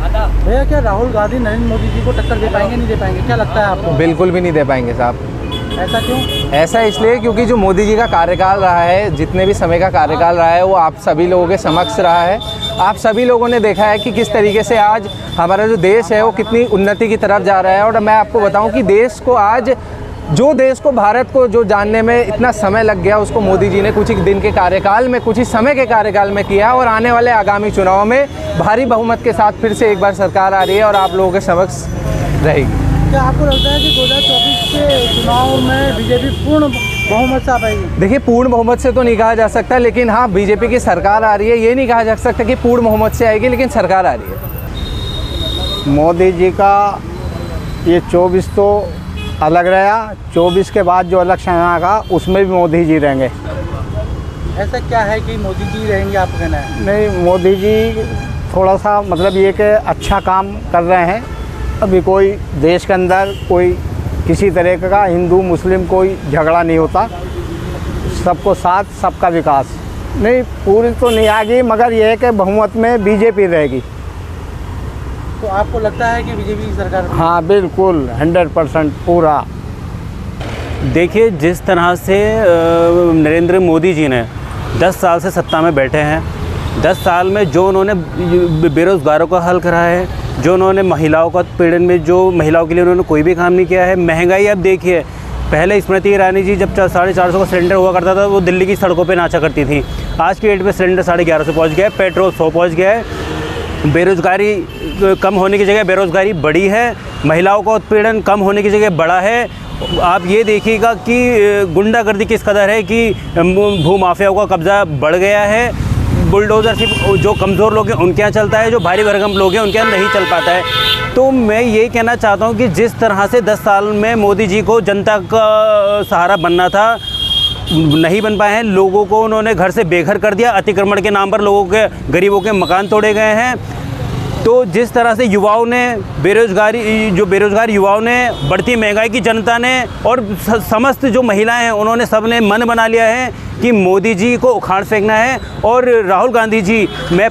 भैया क्या राहुल गांधी नरेंद्र मोदी जी को टक्कर दे पाएंगे, नहीं दे पाएंगे, क्या लगता है आपको? बिल्कुल भी नहीं दे पाएंगे साहब। ऐसा क्यों? ऐसा इसलिए क्योंकि जो मोदी जी का कार्यकाल रहा है, जितने भी समय का कार्यकाल रहा है, वो आप सभी लोगों के समक्ष रहा है। आप सभी लोगों ने देखा है कि किस तरीके से आज हमारा जो देश है वो कितनी उन्नति की तरफ जा रहा है। और मैं आपको बताऊं कि देश को आज जो देश को, भारत को जो जानने में इतना समय लग गया, उसको मोदी जी ने कुछ ही दिन के कार्यकाल में, कुछ ही समय के कार्यकाल में किया। और आने वाले आगामी चुनाव में भारी बहुमत के साथ फिर से एक बार सरकार आ रही है और आप लोगों के समक्ष रहेगी। क्या आपको लगता है कि 2024 के चुनाव में बीजेपी पूर्ण बहुमत से आ पाएगी? देखिए, पूर्ण बहुमत से तो नहीं कहा जा सकता, लेकिन हाँ, बीजेपी की सरकार आ रही है, ये नहीं कहा जा सकता कि पूर्ण बहुमत से आएगी, लेकिन सरकार आ रही है। मोदी जी का ये 24 तो अलग रहा, 24 के बाद जो इलेक्शन आएगा उसमें भी मोदी जी रहेंगे। ऐसा क्या है कि मोदी जी रहेंगे, आपका कहना है? नहीं, मोदी जी थोड़ा सा मतलब ये कि अच्छा काम कर रहे हैं। अभी कोई देश के अंदर कोई किसी तरह का हिंदू मुस्लिम कोई झगड़ा नहीं होता, सबको साथ, सबका विकास। नहीं, पूरी तो नहीं आएगी, मगर ये है कि बहुमत में बीजेपी रहेगी। तो आपको लगता है कि बीजेपी की सरकार? हाँ बिल्कुल, 100% पूरा। देखिए, जिस तरह से नरेंद्र मोदी जी ने 10 साल से सत्ता में बैठे हैं, 10 साल में जो उन्होंने बेरोज़गारों का हल करा है, जो उन्होंने महिलाओं का उत्पीड़न में, जो महिलाओं के लिए उन्होंने कोई भी काम नहीं किया है। महंगाई अब देखिए, पहले स्मृति ईरानी जी जब 450 का सिलेंडर हुआ करता था, वो दिल्ली की सड़कों पे नाचा करती थी। आज की डेट में सिलेंडर 1150 पहुँच गया है, पेट्रोल 100 पहुँच गया है। बेरोज़गारी कम होने की जगह बेरोज़गारी बढ़ी है, महिलाओं का उत्पीड़न कम होने की जगह बढ़ा है। आप ये देखिएगा कि गुंडागर्दी किस कदर है कि भूमाफियाओं का कब्ज़ा बढ़ गया है। बुलडोज़र सिर्फ जो कमज़ोर लोग हैं उनके यहाँ चलता है, जो भारी भरकम लोग हैं उनके यहाँ नहीं चल पाता है। तो मैं ये कहना चाहता हूँ कि जिस तरह से 10 साल में मोदी जी को जनता का सहारा बनना था, नहीं बन पाए हैं। लोगों को उन्होंने घर से बेघर कर दिया, अतिक्रमण के नाम पर लोगों के, गरीबों के मकान तोड़े गए हैं। तो जिस तरह से युवाओं ने बेरोज़गार युवाओं ने, बढ़ती महंगाई की जनता ने, और समस्त जो महिलाएं हैं उन्होंने सब ने मन बना लिया है कि मोदी जी को उखाड़ फेंकना है। और राहुल गांधी जी, मैं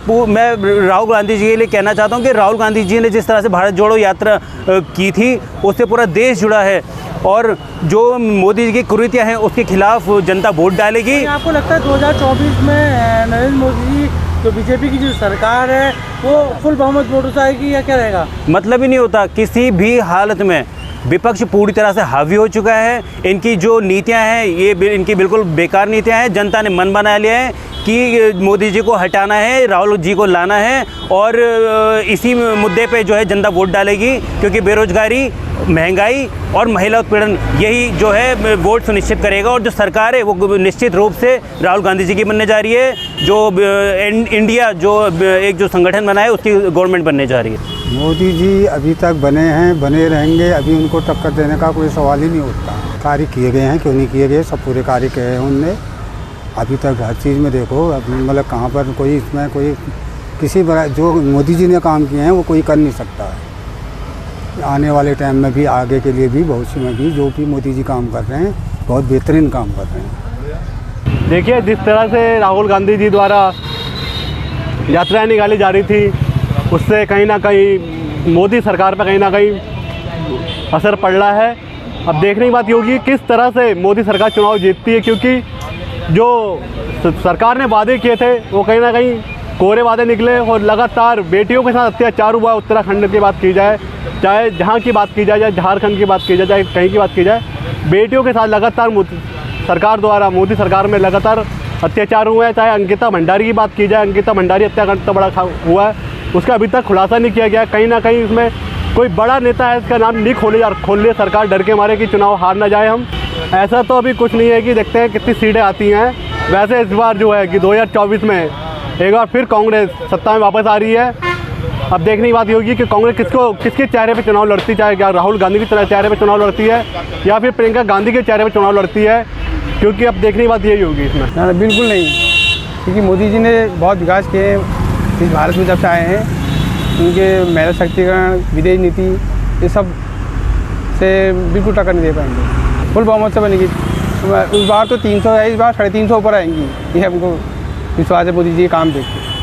राहुल गांधी जी के लिए कहना चाहता हूं कि राहुल गांधी जी ने जिस तरह से भारत जोड़ो यात्रा की थी, उससे पूरा देश जुड़ा है। और जो मोदी जी की कुरीतियाँ हैं उसके खिलाफ जनता वोट डालेगी। आपको लगता है 2024 में नरेंद्र मोदी जी, जो बीजेपी की जो सरकार है, वो फुल बहुमत वोटों से आएगी या क्या रहेगा? मतलब ही नहीं होता, किसी भी हालत में विपक्ष पूरी तरह से हावी हो चुका है। इनकी जो नीतियां हैं, ये इनकी बिल्कुल बेकार नीतियां हैं। जनता ने मन बना लिया है कि मोदी जी को हटाना है, राहुल जी को लाना है, और इसी मुद्दे पे जो है जनता वोट डालेगी, क्योंकि बेरोजगारी, महंगाई और महिला उत्पीड़न, यही जो है वोट सुनिश्चित करेगा। और जो सरकार है वो निश्चित रूप से राहुल गांधी जी की बनने जा रही है। जो इंडिया जो एक जो संगठन बना है उसकी गवर्नमेंट बनने जा रही है। मोदी जी अभी तक बने हैं, बने रहेंगे, अभी उनको टक्कर देने का कोई सवाल ही नहीं उठता। कार्य किए गए हैं, क्यों नहीं किए गए, सब पूरे कार्य किए हैं उनने अभी तक। हर चीज़ में देखो, अभी मतलब कहाँ पर कोई इसमें कोई किसी जो मोदी जी ने काम किए हैं वो कोई कर नहीं सकता है। आने वाले टाइम में भी, आगे के लिए भी, भविष्य में भी जो भी मोदी जी काम कर रहे हैं, बहुत बेहतरीन काम कर रहे हैं। देखिए, जिस तरह से राहुल गांधी जी द्वारा यात्राएं निकाली जा रही थी, उससे कहीं ना कहीं मोदी सरकार पर कहीं ना कहीं असर पड़ रहा है। अब देखने की बात ये होगी किस तरह से मोदी सरकार चुनाव जीतती है, क्योंकि जो सरकार ने वादे किए थे वो कहीं ना कहीं कोरे वादे निकले। और लगातार बेटियों के साथ अत्याचार हुआ। उत्तराखंड की बात की जाए, चाहे जहाँ की बात की जाए, चाहे झारखंड की बात की जाए, चाहे कहीं की बात की जाए, बेटियों के साथ लगातार सरकार द्वारा, मोदी सरकार में लगातार अत्याचार हुआ है। चाहे अंकिता भंडारी की बात की जाए, अंकिता भंडारी हत्याकांड तो बड़ा हुआ है, उसका अभी तक खुलासा नहीं किया गया। कहीं ना कहीं इसमें कोई बड़ा नेता है, इसका नाम नहीं खोल ले सरकार, डर के मारे कि चुनाव हार ना जाए हम। ऐसा तो अभी कुछ नहीं है, कि देखते हैं कितनी सीटें आती हैं। वैसे इस बार जो है कि 2024 में एक बार फिर कांग्रेस सत्ता में वापस आ रही है। अब देखने की बात ये होगी कि कांग्रेस किसके चेहरे पे चुनाव लड़ती, चाहे क्या राहुल गांधी के चेहरे पे चुनाव लड़ती है या फिर प्रियंका गांधी के चेहरे पे चुनाव लड़ती है, क्योंकि अब देखने की बात यही होगी इसमें। ना, बिल्कुल नहीं, क्योंकि मोदी जी ने बहुत विकास किए इस भारत में जब से आए हैं। उनके महिला शक्तिकरण, विदेश नीति, ये सब से बिल्कुल टक्कर नहीं दे पाएंगे। फुल बहुमत से बनेगी। उस बार तो 300 है, इस बार 350 ऊपर आएंगी, ये हमको विश्वास है मोदी जी के काम देख के।